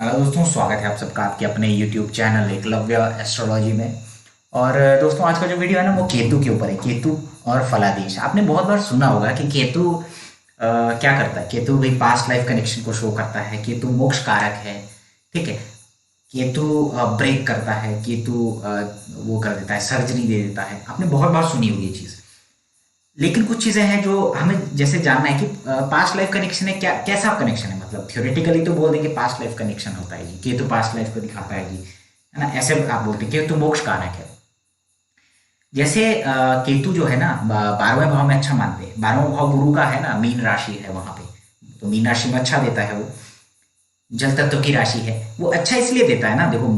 Hello दोस्तों, स्वागत है आप सबका आपके अपने YouTube चैनल एकलव्य एस्ट्रोलॉजी में। और दोस्तों, आज का जो वीडियो है ना वो केतु के ऊपर है। केतु और फलादेश आपने बहुत बार सुना होगा कि केतु क्या करता है। केतु भाई पास्ट लाइफ कनेक्शन को शो करता है। केतु मोक्ष कारक है, ठीक है। केतु ब्रेक करता है। केतु वो कर देता है, सर्जरी दे देता है। आपने बहुत बार सुनी होगी ये चीज़। लेकिन कुछ चीजें हैं जो हमें जैसे जानना है कि पास्ट लाइफ कनेक्शन है, क्या कैसा कनेक्शन है। मतलब थ्योरेटिकली तो बोल देंगे पास्ट लाइफ कनेक्शन होता है जी, केतु पास्ट लाइफ को दिखाता है जी, है ना। ऐसे आप बोलते हैं केतु मोक्ष कारक है। जैसे केतु जो है ना 12वें भाव में अच्छा मानते हैं। 12वां भाव गुरु का है ना, मीन राशि है वहां पे। तो मीन राशि में अच्छा देता है वो। जल तत्व की राशि है, वो अच्छा इसलिए देता है ना। देखो,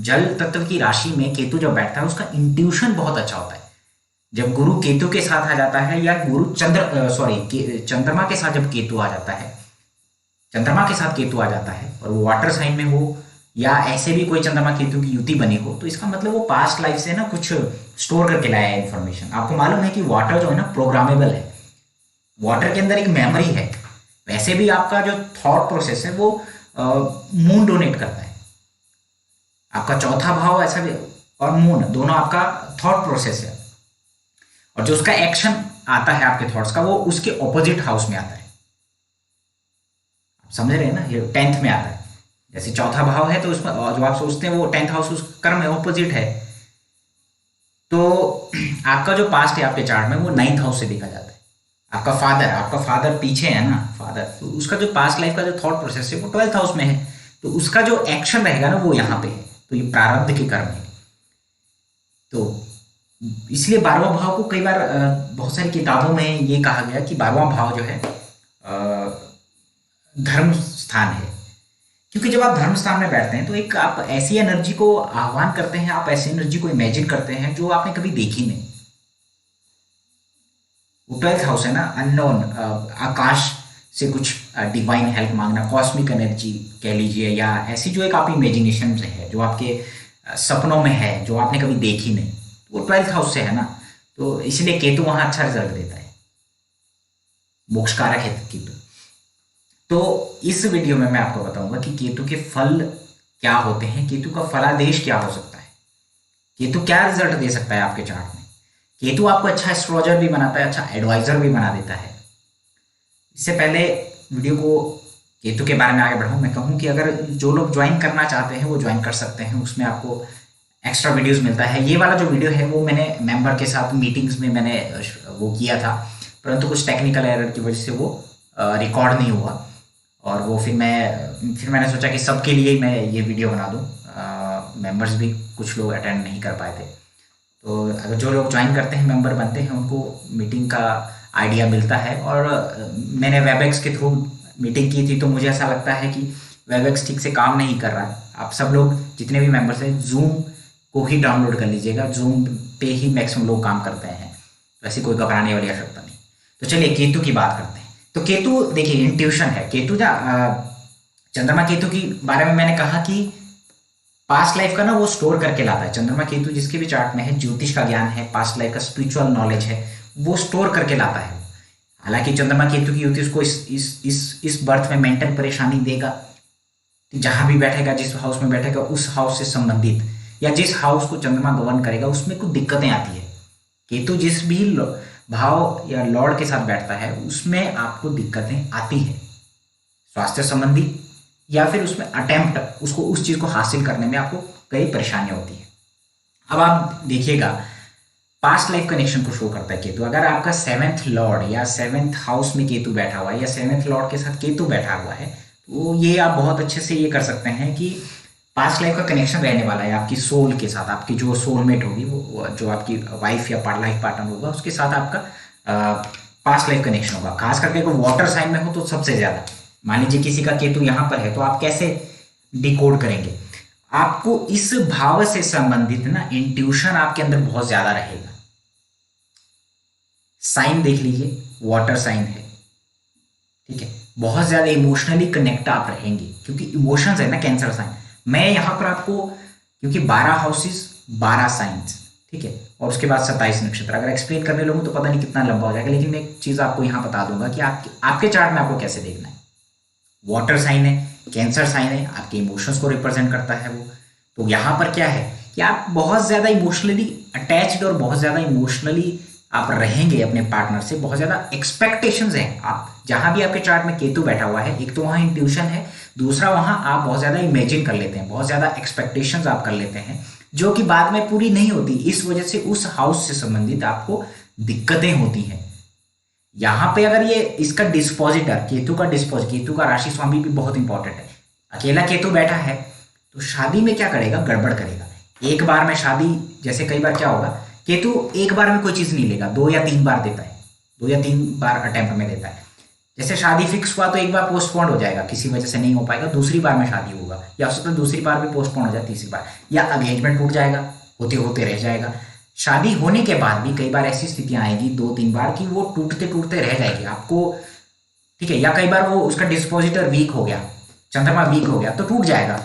जल तत्व की राशि में केतु जब बैठता है उसका इंट्यूशन बहुत अच्छा होता है। जब गुरु केतु के साथ आ जाता है, या गुरु चंद्रमा के साथ जब केतु आ जाता है, चंद्रमा के साथ केतु आ जाता है और वो वाटर साइन में हो, या ऐसे भी कोई चंद्रमा केतु की युति बनी हो, तो इसका मतलब वो पास्ट लाइफ से ना कुछ स्टोर करके लाया है इन्फॉर्मेशन। आपको मालूम है कि वाटर जो है ना प्रोग्रामेबल है। वाटर के अंदर एक मेमोरी है। वैसे भी आपका जो थॉट प्रोसेस है वो मून डोनेट करता है। आपका चौथा भाव ऐसा भी, और मून दोनों आपका थॉट प्रोसेस है। और जो उसका एक्शन आता है आपके थॉट्स का, वो उसके ऑपोजिट हाउस में आता है। आप समझ रहे हैं ना, ये 10th में आता है। जैसे चौथा भाव है तो उसमें और जो आप सोचते हैं वो 10th हाउस उस कर्म में ऑपोजिट है। तो आपका जो पास्ट है आपके चार्ट में वो 9th हाउस से देखा जाता है। आपका फादर पीछे है ना, फादर, तो उसका जो पास्ट लाइफ का जो थॉट प्रोसेस है वो 12th हाउस में है। तो उसका जो एक्शन रहेगा ना वो यहाँ पे है। तो ये प्रारब्ध के कर्म है। तो इसलिए 12वां भाव को कई बार बहुत सारी किताबों में ये कहा गया कि 12वां भाव जो है धर्म स्थान है। क्योंकि जब आप धर्म स्थान में बैठते हैं तो एक आप ऐसी एनर्जी को आह्वान करते हैं, आप ऐसी एनर्जी को इमेजिन करते हैं जो आपने कभी देखी नहीं। वो 12th हाउस है ना, अननोन, आकाश से कुछ डिवाइन हेल्प मांगना, कॉस्मिक एनर्जी कह लीजिए, या ऐसी जो एक आप इमेजिनेशन से है, जो आपके सपनों में है, जो आपने कभी देखी नहीं, वो 12th हाउस से है ना। तो इसलिए केतु वहां अच्छा रिजल्ट देता है। मोक्ष कारक है केतु। तो इस वीडियो में मैं आपको बताऊंगा कि केतु के फल क्या होते हैं, केतु का फलादेश क्या हो सकता है, केतु क्या रिजल्ट दे सकता है आपके चार्ट में। केतु आपको अच्छा एस्ट्रोलॉजर भी बनाता है, अच्छा एडवाइजर भी बना देता है। इससे पहले वीडियो को केतु के बारे में आगे बढ़ाऊं, मैं कहूं कि अगर जो लोग ज्वाइन करना चाहते हैं वो ज्वाइन कर सकते हैं। उसमें आपको एक्स्ट्रा वीडियोस मिलता है। ये वाला जो वीडियो है वो मैंने मेंबर के साथ मीटिंग्स में मैंने वो किया था, परंतु कुछ टेक्निकल एरर की वजह से वो रिकॉर्ड नहीं हुआ। और वो फिर मैंने सोचा कि सबके लिए मैं ये वीडियो बना दूं। मेंबर्स भी कुछ लोग अटेंड नहीं कर पाए थे। तो अगर जो लोग ज्वाइन करते हैं, मेंबर बनते हैं, उनको मीटिंग का आइडिया मिलता है। और मैंने वेबएक्स के थ्रू मीटिंग की थी, तो मुझे ऐसा लगता है कि वेबएक्स ठीक से काम नहीं कर रहा है। आप सब लोग जितने भी मेंबर्स हैं, जूम को ही डाउनलोड कर लीजिएगा। जूम पे ही मैक्सिमम लोग काम करते हैं, तो ऐसी कोई घबराने वाली आवश्यकता नहीं। तो चलिए केतु की बात करते हैं। तो केतु देखिए इंट्यूशन है। केतु चंद्रमा केतु के बारे में मैंने कहा कि पास्ट लाइफ का ना वो स्टोर करके लाता है। चंद्रमा केतु जिसके भी चार्ट में है, ज्योतिष का ज्ञान है, पास्ट लाइफ का स्पिरिचुअल नॉलेज है, वो स्टोर करके लाता है। हालांकि चंद्रमा केतु की युति उसको इस बर्थ में मेंटल परेशानी देगा। जहां भी बैठेगा, जिस हाउस में बैठेगा, उस हाउस से संबंधित, या जिस हाउस को चंद्रमा गवर्न करेगा उसमें कुछ दिक्कतें आती है। केतु जिस भी भाव या लॉर्ड के साथ बैठता है उसमें आपको दिक्कतें आती है, स्वास्थ्य संबंधी, या फिर उसमें अटेम्प्ट, उसको उस चीज को हासिल करने में आपको कई परेशानियां होती है। अब आप देखिएगा, पास्ट लाइफ कनेक्शन को शो करता है केतु। अगर आपका 7th लॉर्ड या 7th हाउस में केतु बैठा हुआ है, या 7th लॉर्ड के साथ केतु बैठा हुआ है, तो ये आप बहुत अच्छे से ये कर सकते हैं कि पास्ट लाइफ का कनेक्शन रहने वाला है आपकी सोल के साथ। आपकी जो सोलमेट होगी, वो जो आपकी वाइफ या लाइफ पार्टनर होगा, उसके साथ आपका पास्ट लाइफ कनेक्शन होगा। खास करके अगर वाटर साइन में हो तो सबसे ज्यादा। मान लीजिए किसी का केतु यहां पर है, तो आप कैसे डिकोड करेंगे। आपको इस भाव से संबंधित ना इंट्यूशन आपके अंदर बहुत ज्यादा रहेगा। साइन देख लीजिए, वाटर साइन है, ठीक है। बहुत ज्यादा इमोशनली कनेक्ट आप रहेंगे, क्योंकि इमोशंस है ना कैंसर साइन। मैं यहां पर आपको, क्योंकि 12 हाउसेस 12 साइंस, ठीक है, और उसके बाद 27 नक्षत्र, अगर एक्सप्लेन करने लगूं तो पता नहीं कितना लंबा हो जाएगा। लेकिन मैं एक चीज आपको यहां बता दूंगा कि आपके चार्ट में आपको कैसे देखना है। वाटर साइन है, कैंसर साइन है, आपके इमोशंस को रिप्रेजेंट करता है वो। तो यहाँ पर क्या है कि आप बहुत ज़्यादा इमोशनली अटैच्ड और बहुत ज़्यादा इमोशनली आप रहेंगे अपने पार्टनर से, बहुत ज़्यादा एक्सपेक्टेशंस हैं। आप जहाँ भी आपके चार्ट में केतु बैठा हुआ है, एक तो वहाँ इंट्यूशन है, दूसरा वहाँ आप बहुत ज़्यादा इमेजिन कर लेते हैं, बहुत ज़्यादा एक्सपेक्टेशंस आप कर लेते हैं जो कि बाद में पूरी नहीं होती। इस वजह से उस हाउस से संबंधित आपको दिक्कतें होती हैं। यहाँ पे अगर ये इसका डिस्पोजिटर, केतु का राशि स्वामी भी बहुत इंपॉर्टेंट है। अकेला केतु बैठा है तो शादी में क्या करेगा, गड़बड़ करेगा। एक बार में शादी, जैसे कई बार क्या होगा, केतु एक बार में कोई चीज़ नहीं लेगा, 2 या 3 बार देता है, 2 या 3 बार अटेम्प्ट में देता है। जैसे शादी फिक्स हुआ तो एक बार पोस्टपोन हो जाएगा, किसी वजह से नहीं हो पाएगा, दूसरी बार में शादी होगा, या हो सकता है दूसरी बार भी पोस्टपोन हो जाए, तीसरी बार, या एंगेजमेंट टूट जाएगा, होते होते रह जाएगा। शादी होने के बाद भी कई बार ऐसी स्थितियां आएगी 2-3 बार कि वो टूटते टूटते रह जाएगी आपको, ठीक है। या कई बार वो उसका डिस्पोजिटर वीक हो गया, चंद्रमा वीक हो गया तो टूट जाएगा,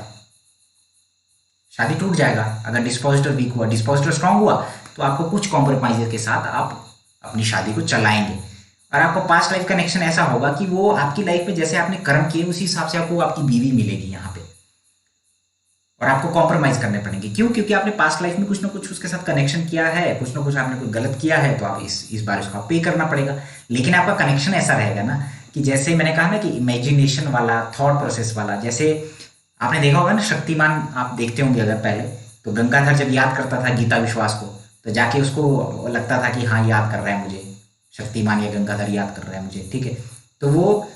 शादी टूट जाएगा। अगर डिस्पोजिटर वीक हुआ, डिस्पोजिटर स्ट्रांग हुआ तो आपको कुछ कॉम्प्रोमाइज के साथ आप अपनी शादी को चलाएंगे। और आपको पास्ट लाइफ कनेक्शन ऐसा होगा कि वो आपकी लाइफ में जैसे आपने कर्म किए उसी हिसाब से आपको आपकी बीवी मिलेगी यहाँ पे, और आपको कॉम्प्रोमाइज करने पड़ेंगे। क्यों? क्योंकि आपने पास्ट लाइफ में कुछ ना कुछ उसके साथ कनेक्शन किया है, कुछ ना कुछ आपने कोई गलत किया है, तो आप इस बार उसको पे करना पड़ेगा। लेकिन आपका कनेक्शन ऐसा रहेगा ना कि जैसे मैंने कहा ना कि इमेजिनेशन वाला, थॉट प्रोसेस वाला, जैसे आपने देखा होगा ना शक्तिमान, आप देखते होंगे अगर पहले, तो गंगाधर जब याद करता था गीता विश्वास को, तो जाके उसको लगता था कि हाँ याद कर रहा है मुझे, शक्तिमान या गंगाधर याद कर रहा है मुझे, ठीक है। तो वो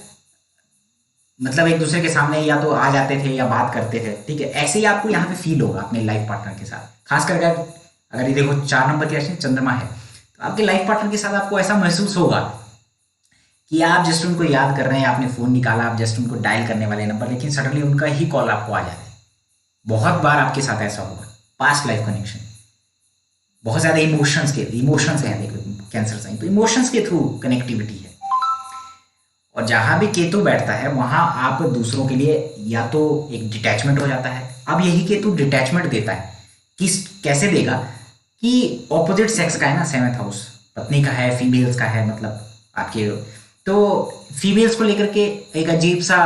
मतलब एक दूसरे के सामने या तो आ जाते थे या बात करते थे, ठीक है। ऐसे ही आपको यहाँ पे फील होगा अपने लाइफ पार्टनर के साथ। खास करके अगर ये देखो 4 नंबर की राशि चंद्रमा है, तो आपके लाइफ पार्टनर के साथ आपको ऐसा महसूस होगा कि आप जस्ट उनको याद कर रहे हैं, आपने फोन निकाला, आप जस्ट उनको डायल करने वाले नंबर, लेकिन सडनली उनका ही कॉल आपको आ जाता है। बहुत बार आपके साथ ऐसा होगा। पास्ट लाइफ कनेक्शन, बहुत ज्यादा इमोशंस हैं, देखो कैंसर साइन तो इमोशंस के थ्रू कनेक्टिविटी है। और जहां भी केतु बैठता है वहां आप दूसरों के लिए या तो एक डिटैचमेंट हो जाता है। अब यही केतु डिटैचमेंट देता है, किस कैसे देगा कि ऑपोजिट सेक्स का है ना, 7th हाउस पत्नी का है, फीमेल्स का है, मतलब आपके, तो फीमेल्स को लेकर के एक अजीब सा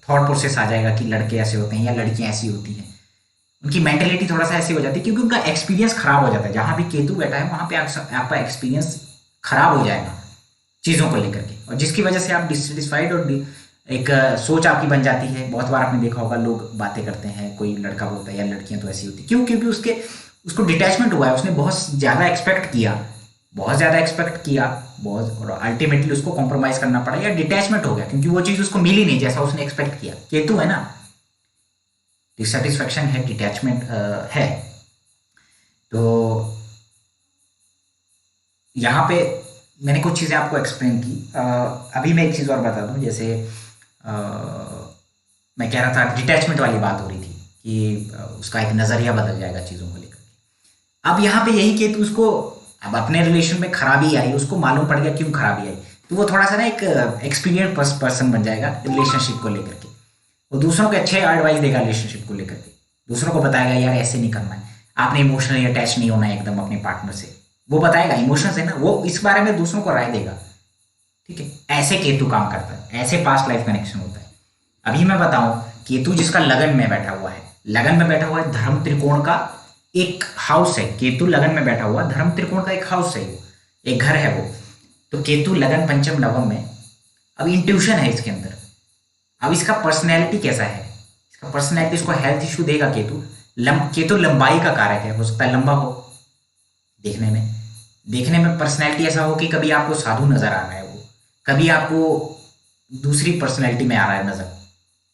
थॉट प्रोसेस आ जाएगा कि लड़के ऐसे होते हैं या लड़कियां ऐसी होती हैं। उनकी मेंटेलिटी थोड़ा सा ऐसी हो जाती है क्योंकि उनका एक्सपीरियंस खराब हो जाता है। जहां भी केतु बैठा है वहां पे आपका एक्सपीरियंस खराब हो जाएगा चीज़ों को लेकर के, और जिसकी वजह से आप डिससेटिस्फाइड और एक सोच आपकी बन जाती है। बहुत बार आपने देखा होगा लोग बातें करते हैं, कोई लड़का बोलता है यार लड़कियां तो ऐसी होती, क्यों? क्योंकि उसको डिटैचमेंट हुआ है, उसने बहुत ज़्यादा एक्सपेक्ट किया, बहुत, और अल्टीमेटली उसको कॉम्प्रोमाइज करना पड़ा या डिटैचमेंट हो गया क्योंकि वो चीज़ उसको मिली नहीं जैसा उसने एक्सपेक्ट किया। केतु है ना, डिससेटिस्फैक्शन है, डिटैचमेंट है। तो यहाँ पे मैंने कुछ चीज़ें आपको एक्सप्लेन की। अभी मैं एक चीज़ और बता दूँ, जैसे मैं कह रहा था डिटैचमेंट वाली बात हो रही थी कि उसका एक नज़रिया बदल जाएगा चीज़ों को लेकर के। अब यहाँ पे यही केतु उसको, अब अपने रिलेशन में खराबी आई, उसको मालूम पड़ गया क्यों खराबी आई, तो वो थोड़ा सा ना एक एक्सपीरियंस पर्सन बन जाएगा रिलेशनशिप को लेकर के। वो दूसरों के अच्छे एडवाइस देगा रिलेशनशिप को लेकर के, दूसरों को बताएगा यार ऐसे नहीं करना है, आपने इमोशनली अटैच नहीं होना है एकदम अपने पार्टनर से, वो बताएगा। इमोशंस है ना, वो इस बारे में दूसरों को राय देगा, ठीक है। ऐसे केतु काम करता है, ऐसे पास्ट लाइफ कनेक्शन होता है। अभी मैं बताऊं, केतु जिसका लगन में बैठा हुआ है, लगन में बैठा हुआ है, धर्म त्रिकोण का एक हाउस है। केतु लगन में बैठा हुआ, धर्म त्रिकोण का एक हाउस है, वो एक घर है वो। तो केतु लगन पंचम नवम में, अब इंट्यूशन है इसके अंदर। अब इसका पर्सनैलिटी कैसा है, इसका पर्सनैलिटी इसको हेल्थ इश्यू देगा। केतु लंबाई का कारक है, हो सकता है लंबा हो देखने में पर्सनैलिटी ऐसा हो कि कभी आपको साधु नजर आ रहा है वो, कभी आपको दूसरी पर्सनैलिटी में आ रहा है नजर।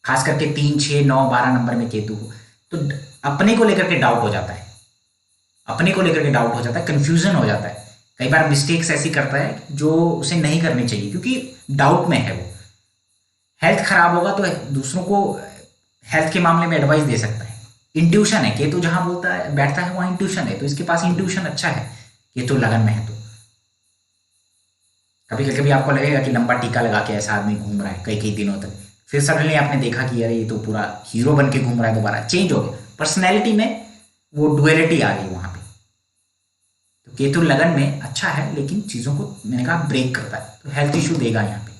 खास करके 3, 6, 9, 12 नंबर में केतु हो तो अपने को लेकर के डाउट हो जाता है, कंफ्यूजन हो जाता है। कई बार मिस्टेक्स ऐसी करता है जो उसे नहीं करनी चाहिए क्योंकि डाउट में है वो। हेल्थ खराब होगा तो दूसरों को हेल्थ के मामले में एडवाइस दे सकता है। इंट्यूशन है, केतु जहां बोलता है बैठता है वहां इंट्यूशन है, तो इसके पास इंट्यूशन अच्छा है, केतु लगन में है। तो कभी कभी आपको लगेगा कि लंबा टीका लगा के ऐसा आदमी घूम रहा है कई दिनों तक, फिर सडनली आपने देखा कि अरे ये तो पूरा हीरो बन के घूम रहा है, दोबारा चेंज हो गया पर्सनैलिटी में, वो डुअलिटी आ गई वहां पे। तो केतु लगन में अच्छा है लेकिन चीजों को मैंने कहा ब्रेक करता है, तो हेल्थ इश्यू देगा यहाँ पे,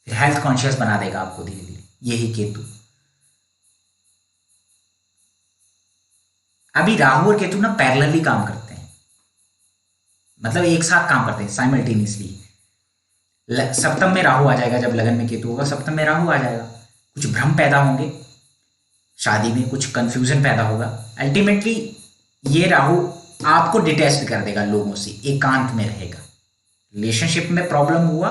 फिर हेल्थ कॉन्शियस बना देगा आपको धीरे धीरे। यही केतु। अभी राहु और केतु ना पैरेलली काम करते हैं, मतलब एक साथ काम करते हैं साइमल्टेनियसली। सप्तम में राहु आ जाएगा, जब लगन में केतु होगा सप्तम में राहु आ जाएगा, कुछ भ्रम पैदा होंगे शादी में, कुछ कंफ्यूजन पैदा होगा। अल्टीमेटली ये राहु आपको डिटैच कर देगा लोगों से, एकांत में रहेगा। रिलेशनशिप में प्रॉब्लम हुआ,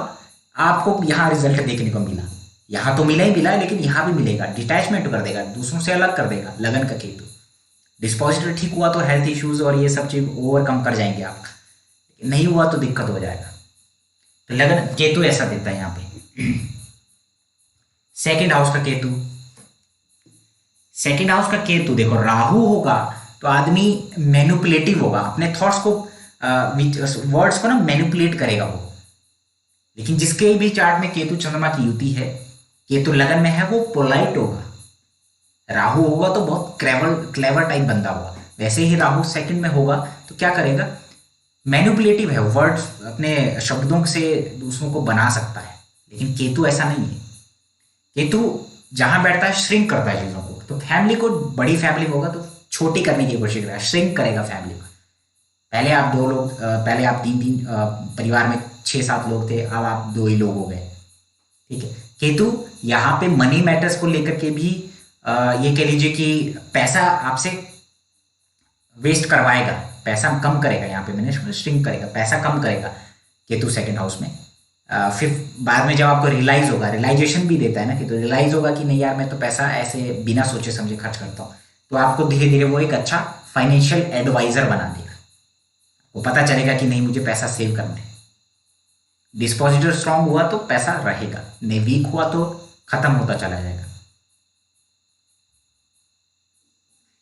आपको यहाँ रिजल्ट देखने को मिला, यहाँ तो मिला ही मिला, लेकिन यहाँ भी मिलेगा, डिटैचमेंट कर देगा, दूसरों से अलग कर देगा लगन का केतु। डिस्पोजिटर ठीक हुआ तो हेल्थ इश्यूज और ये सब चीज ओवरकम कर जाएंगे आप, नहीं हुआ तो दिक्कत हो जाएगा। तो लगन केतु ऐसा देता है यहाँ पे। सेकेंड हाउस का केतु, सेकेंड हाउस का केतु देखो, राहु होगा तो आदमी मैनिपुलेटिव होगा, अपने थॉट्स को वर्ड्स को ना मैनिपुलेट करेगा वो। लेकिन जिसके भी चार्ट में केतु चंद्रमा की युति है, केतु लगन में है, वो पोलाइट होगा। राहु होगा तो बहुत क्लेवर टाइप बंदा होगा। वैसे ही राहु सेकंड में होगा तो क्या करेगा, मैनिपुलेटिव है, वर्ड्स अपने शब्दों से दूसरों को बना सकता है। लेकिन केतु ऐसा नहीं है, केतु जहां बैठता है श्रिंक करता है चीजों को। तो फैमिली को, बड़ी फैमिली होगा तो छोटी करने की कोशिश करेगा, श्रिंक करेगा फैमिली को। पहले आप 2 लोग, पहले आप 3 परिवार में 6-7 लोग थे, अब आप 2 ही लोग हो गए, ठीक है। केतु यहाँ पे मनी मैटर्स को लेकर के भी ये कह लीजिए कि पैसा आपसे वेस्ट करवाएगा, पैसा कम करेगा। यहाँ पे मैंने श्रिंक करेगा, पैसा कम करेगा केतु सेकंड हाउस में। फिर बाद में जब आपको रियलाइज होगा, रियलाइजेशन भी देता है ना कि, तो रियलाइज होगा कि नहीं यार मैं तो पैसा ऐसे बिना सोचे समझे खर्च करता हूँ, तो आपको धीरे धीरे वो एक अच्छा फाइनेंशियल एडवाइजर बना देगा। वो पता चलेगा कि नहीं मुझे पैसा सेव करना है। डिस्पोजिटर स्ट्रांग हुआ तो पैसा रहेगा, नहीं वीक हुआ तो खत्म होता चला जाएगा।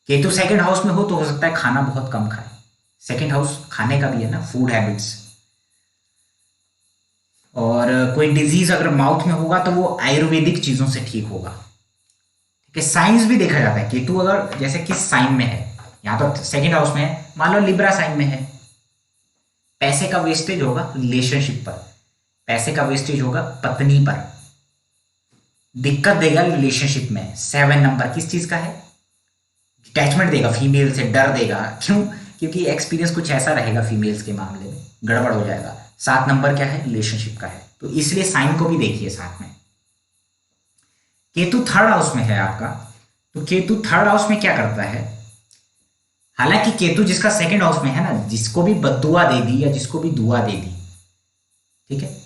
केतु सेकंड हाउस में हो सकता है खाना बहुत कम खाए। सेकंड हाउस खाने का भी है ना, फूड हैबिट्स। और कोई डिजीज अगर माउथ में होगा तो वो आयुर्वेदिक चीजों से ठीक होगा, ठीक है। साइंस भी देखा जाता है, केतु अगर जैसे किस साइन में है, यहाँ तो सेकंड हाउस में है, मान लो लिब्रा साइन में है, पैसे का वेस्टेज होगा रिलेशनशिप पर, पैसे का वेस्टेज होगा पत्नी पर, दिक्कत देगा रिलेशनशिप में। 7 नंबर किस चीज का है, डिटैचमेंट देगा, फीमेल से डर देगा। क्यों, क्योंकि एक्सपीरियंस कुछ ऐसा रहेगा फीमेल्स के मामले में, गड़बड़ हो जाएगा। 7 नंबर क्या है, रिलेशनशिप का है, तो इसलिए साइन को भी देखिए साथ में। केतु थर्ड हाउस में है आपका, तो केतु थर्ड हाउस में क्या करता है, हालांकि केतु जिसका सेकंड हाउस में है ना, जिसको भी बद्दुआ दे दी या जिसको भी दुआ दे दी, ठीक है,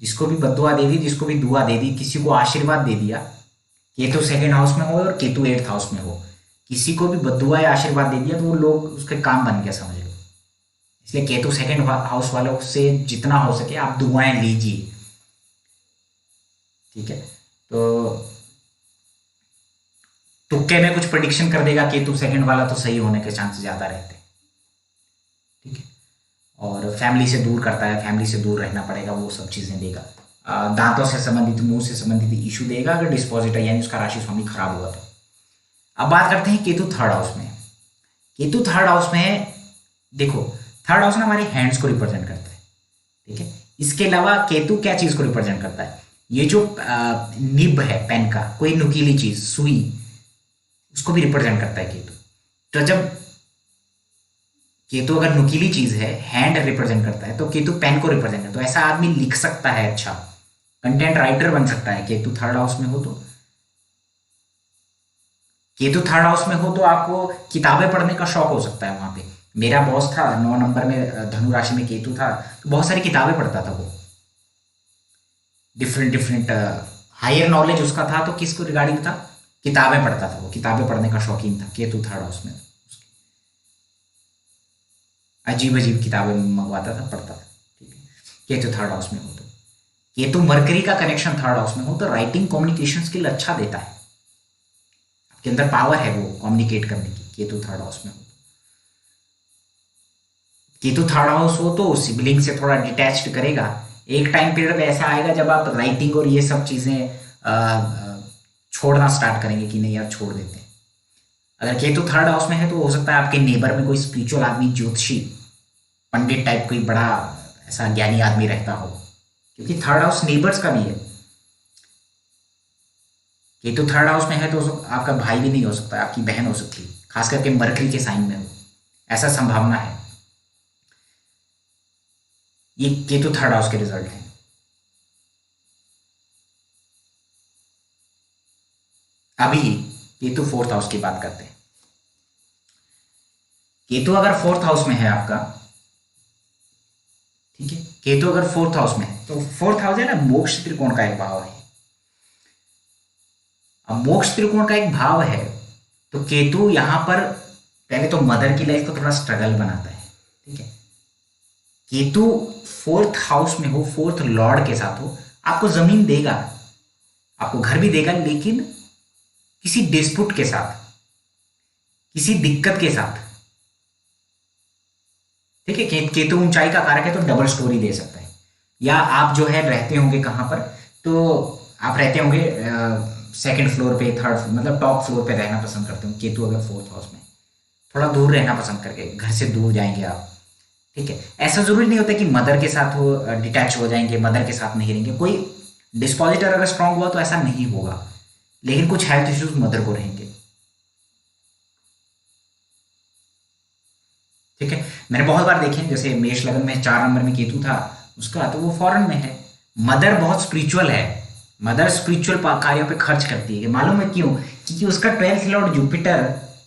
जिसको भी बद्दुआ दे दी, जिसको भी दुआ दे दी, किसी को आशीर्वाद दे दिया, केतु सेकंड हाउस में हो और केतु 8th हाउस में हो, किसी को भी बद्दुआ या आशीर्वाद दे दिया तो वो लोग उसके काम बन गया समझ लो। इसलिए केतु सेकंड हाउस वालों से जितना हो सके आप दुआएं लीजिए, ठीक है। तो तुक्के में कुछ प्रेडिक्शन कर देगा केतु सेकंड वाला तो सही होने के चांस ज्यादा रहते हैं, ठीक है। और फैमिली से दूर करता है, फैमिली से दूर रहना पड़ेगा, वो सब चीजें देगा। दांतों से संबंधित, मुंह से संबंधित इशू देगा अगर डिस्पोजिटर यानी उसका राशि स्वामी खराब हुआ तो। अब बात करते हैं केतु थर्ड हाउस में। केतु थर्ड हाउस में देखो, थर्ड हाउस ना हमारे हैंड्स को रिप्रेजेंट करता है, ठीक है। इसके अलावा केतु क्या चीज को रिप्रेजेंट करता है, ये जो निब है पेन का, कोई नुकीली चीज, सुई, उसको भी रिप्रेजेंट करता है केतु। तो जब केतु अगर नुकीली चीज है, हैंड रिप्रेजेंट करता है, तो केतु पेन को रिप्रेजेंट करता है। तो ऐसा आदमी लिख सकता है, अच्छा कंटेंट राइटर बन सकता है केतु थर्ड हाउस में हो तो। केतु थर्ड हाउस में हो तो आपको किताबें पढ़ने का शौक हो सकता है। वहां पे मेरा बॉस था 9 नंबर में, धनु राशि में केतु था, तो बहुत सारी किताबें पढ़ता था वो, डिफरेंट हायर नॉलेज उसका था। तो किसको रिगार्डिंग था, किताबें पढ़ता था वो, किताबें पढ़ने का शौकीन था केतु थर्ड हाउस में। अजीब अजीब किताबें मंगवाता था, पढ़ता था, ठीक है। केतु थर्ड हाउस में हो तो, केतु मरकरी का कनेक्शन थर्ड हाउस में हो तो राइटिंग कम्युनिकेशन स्किल अच्छा देता है, आपके अंदर पावर है वो कम्युनिकेट करने की, केतु थर्ड हाउस में हो। केतु थर्ड हाउस हो तो सिबलिंग से थोड़ा डिटैच्ड करेगा। एक टाइम पीरियड ऐसा आएगा जब आप राइटिंग और ये सब चीजें छोड़ना स्टार्ट करेंगे कि नहीं यार छोड़ देते हैं। अगर केतु थर्ड हाउस में है तो हो सकता है आपके नेबर में कोई स्पिरिचुअल आदमी, ज्योतिषी, पंडित टाइप कोई बड़ा ऐसा ज्ञानी आदमी रहता हो, क्योंकि थर्ड हाउस नेबर्स का भी है। केतु थर्ड हाउस में है तो आपका भाई भी नहीं हो सकता, आपकी बहन हो सकती है, खास करके मरकरी के साइन में हो, ऐसा संभावना है। ये केतु थर्ड हाउस के रिजल्ट है। अभी केतु फोर्थ हाउस की बात करते हैं। केतु अगर फोर्थ हाउस में है आपका, ठीक है, केतु अगर फोर्थ हाउस में है तो फोर्थ हाउस है ना मोक्ष त्रिकोण का एक भाव है। अब मोक्ष त्रिकोण का एक भाव है तो केतु यहां पर पहले तो मदर की लाइफ को थोड़ा स्ट्रगल बनाता है, ठीक है। केतु फोर्थ हाउस में हो, फोर्थ लॉर्ड के साथ हो, आपको जमीन देगा, आपको घर भी देगा, लेकिन किसी डिस्प्यूट के साथ, किसी दिक्कत के साथ, ठीक है। केतु ऊंचाई का कारक है तो डबल स्टोरी दे सकता है। या आप जो है रहते होंगे कहां पर, तो आप रहते होंगे सेकंड फ्लोर पे, थर्ड, मतलब टॉप फ्लोर पे रहना पसंद करते हो। केतु अगर फोर्थ हाउस में, थोड़ा दूर रहना पसंद करके, घर से दूर जाएंगे आप, ठीक है। ऐसा जरूरी नहीं होता कि मदर के साथ हो, डिटैच हो जाएंगे, मदर के साथ नहीं रहेंगे। कोई डिस्पोजिटर अगर स्ट्रांग हुआ तो ऐसा नहीं होगा, लेकिन कुछ हेल्थ इश्यूज मदर को रहेंगे, ठीक है। मैंने बहुत बार देखे, जैसे मेष लगन में 4 नंबर में केतु था उसका, तो वो फॉरेन में है। मदर बहुत स्पिरिचुअल है, मदर स्पिरिचुअल कार्यों पे खर्च करती है। मालूम है क्यों? क्योंकि उसका 12th लॉर्ड जुपिटर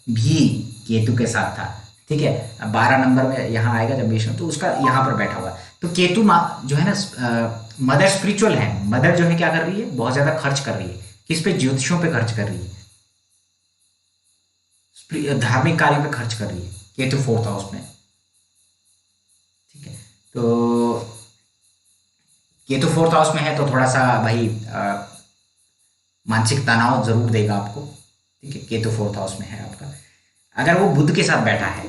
भी केतु के साथ था, ठीक है। 12 नंबर में यहाँ आएगा जब मेष में, तो उसका यहाँ पर बैठा हुआ। तो केतु जो है ना, मदर स्पिरिचुअल है। मदर जो है क्या कर रही है, बहुत ज्यादा खर्च कर रही है। किस पे? ज्योतिषों पे खर्च कर रही है, धार्मिक कार्यों पे खर्च कर रही है, केतु फोर्थ हाउस में, ठीक है। तो केतु फोर्थ हाउस में है तो थोड़ा सा भाई मानसिक तनाव जरूर देगा आपको, ठीक है। केतु फोर्थ हाउस में है आपका। अगर वो बुध के साथ बैठा है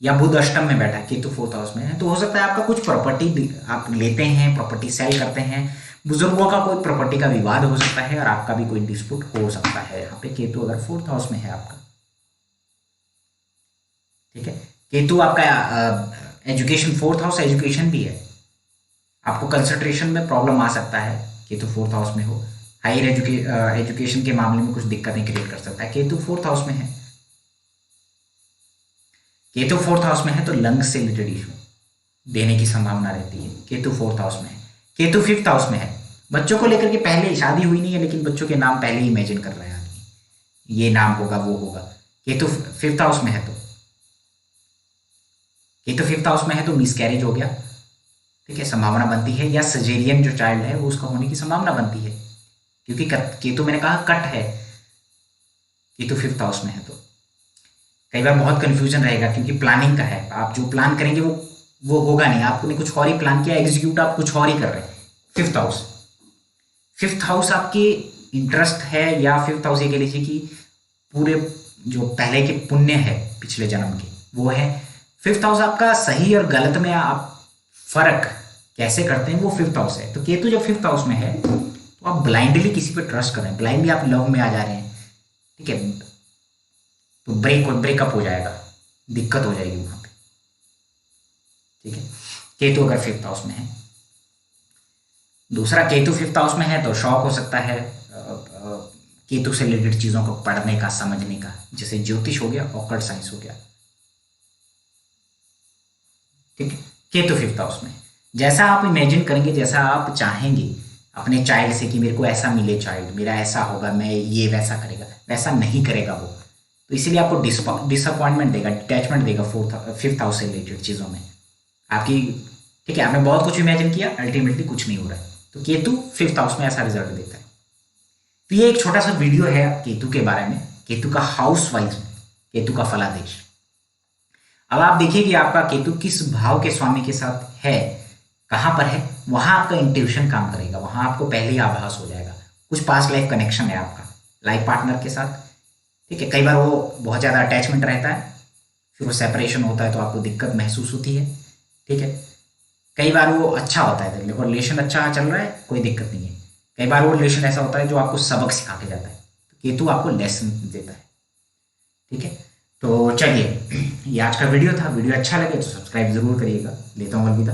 या बुध अष्टम में बैठा है, केतु फोर्थ हाउस में है, तो हो सकता है आपका कुछ प्रॉपर्टी आप लेते हैं, प्रॉपर्टी सेल करते हैं, बुजुर्गों का कोई प्रॉपर्टी का विवाद हो सकता है और आपका भी कोई डिस्प्यूट हो सकता है यहाँ पे, केतु अगर फोर्थ हाउस में है आपका, ठीक है। केतु आपका एजुकेशन, फोर्थ हाउस एजुकेशन भी है, आपको कंसंट्रेशन में प्रॉब्लम आ सकता है केतु फोर्थ हाउस में हो। हायर एजुकेशन के मामले में कुछ दिक्कतें क्रिएट कर सकता है, केतु फोर्थ हाउस में है। केतु फोर्थ हाउस में है तो लंग्स से रिलेटेड इशू देने की संभावना रहती है, केतु फोर्थ हाउस में है। केतु फिफ्थ हाउस में है, बच्चों को लेकर के, पहले शादी हुई नहीं है लेकिन बच्चों के नाम पहले ही इमेजिन कर रहे हैं आदमी, ये नाम होगा, वो होगा। केतु फिफ्थ हाउस में है तो, केतु फिफ्थ हाउस में है तो मिसकैरेज हो गया, ठीक है, संभावना बनती है। या सजेरियन जो चाइल्ड है वो उसका होने की संभावना बनती है, क्योंकि केतु मैंने कहा कट है, केतु फिफ्थ हाउस में है तो कई बार बहुत कंफ्यूजन रहेगा, क्योंकि प्लानिंग का है। आप जो प्लान करेंगे वो होगा नहीं, आपने कुछ और ही प्लान किया, एग्जीक्यूट आप कुछ और ही कर रहे हैं। फिफ्थ हाउस, फिफ्थ हाउस आपके इंटरेस्ट है, या फिफ्थ हाउस ये कह लीजिए कि पूरे जो पहले के पुण्य है पिछले जन्म के, वो है। फिफ्थ हाउस आपका सही और गलत में आप फर्क कैसे करते हैं, वो फिफ्थ हाउस है। तो केतु जब फिफ्थ हाउस में है तो आप ब्लाइंडली किसी पे ट्रस्ट कर रहे हैं, ब्लाइंडली आप लव में आ जा रहे हैं, ठीक है, तो ब्रेकअप हो जाएगा, दिक्कत हो जाएगी वहां पे, ठीक है। केतु अगर फिफ्थ हाउस में है। दूसरा, केतु फिफ्थ हाउस में है तो शौक हो सकता है केतु से रिलेटेड चीजों को पढ़ने का, समझने का, जैसे ज्योतिष हो गया, ऑकल्ट साइंस हो गया, ठीक है। केतु फिफ्थ हाउस में, जैसा आप इमेजिन करेंगे, जैसा आप चाहेंगे अपने चाइल्ड से कि मेरे को ऐसा मिले चाइल्ड, मेरा ऐसा होगा, मैं ये वैसा करेगा, वैसा नहीं करेगा वो, तो इसीलिए आपको डिसअपॉइंटमेंट देगा, डिटैचमेंट देगा फिफ्थ हाउस से रिलेटेड चीजों में आपकी, ठीक है। आपने बहुत कुछ इमेजिन किया, अल्टीमेटली कुछ नहीं हो रहा है, तो केतु फिफ्थ हाउस में ऐसा रिजल्ट देता है। तो ये एक छोटा सा वीडियो है केतु के बारे में, केतु का हाउस वाइज, केतु का फलादेश। अब आप देखिए कि आपका केतु किस भाव के स्वामी के साथ है, कहां पर है, वहां आपका इंट्यूशन काम करेगा, वहां आपको पहले ही आभास हो जाएगा कुछ पास्ट लाइफ कनेक्शन है आपका लाइफ पार्टनर के साथ, ठीक है। कई बार वो बहुत ज्यादा अटैचमेंट रहता है, फिर वो सेपरेशन होता है तो आपको दिक्कत महसूस होती है, ठीक है। कई बार वो अच्छा होता है, देखो रिलेशन अच्छा चल रहा है, कोई दिक्कत नहीं है। कई बार वो रिलेशन ऐसा होता है जो आपको सबक सिखा के जाता है, तो केतु आपको लेसन देता है, ठीक है। तो चलिए, ये आज का वीडियो था। वीडियो अच्छा लगे तो सब्सक्राइब जरूर करिएगा। लेता हूँ अलविदा।